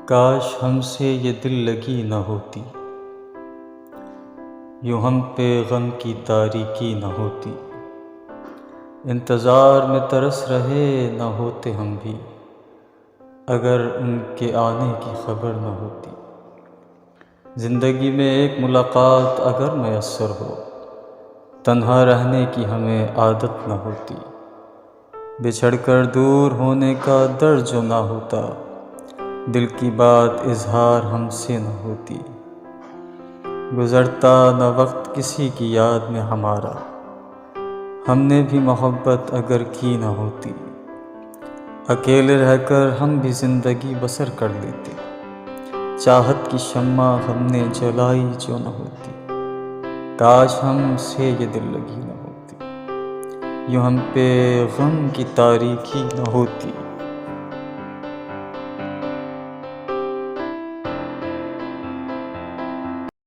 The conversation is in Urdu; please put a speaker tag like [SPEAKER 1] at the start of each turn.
[SPEAKER 1] کاش ہم سے یہ دل لگی نہ ہوتی، یوں ہم پہ غم کی تاریکی نہ ہوتی۔ انتظار میں ترس رہے نہ ہوتے ہم بھی، اگر ان کے آنے کی خبر نہ ہوتی۔ زندگی میں ایک ملاقات اگر میسر ہو، تنہا رہنے کی ہمیں عادت نہ ہوتی۔ بچھڑ کر دور ہونے کا درد جو نہ ہوتا، دل کی بات اظہار ہم سے نہ ہوتی۔ گزرتا نہ وقت کسی کی یاد میں ہمارا، ہم نے بھی محبت اگر کی نہ ہوتی۔ اکیلے رہ کر ہم بھی زندگی بسر کر لیتے، چاہت کی شمع ہم نے جلائی جو نہ ہوتی۔ کاش ہم سے یہ دل لگی نہ ہوتی، یوں ہم پہ غم کی تاریکی نہ ہوتی۔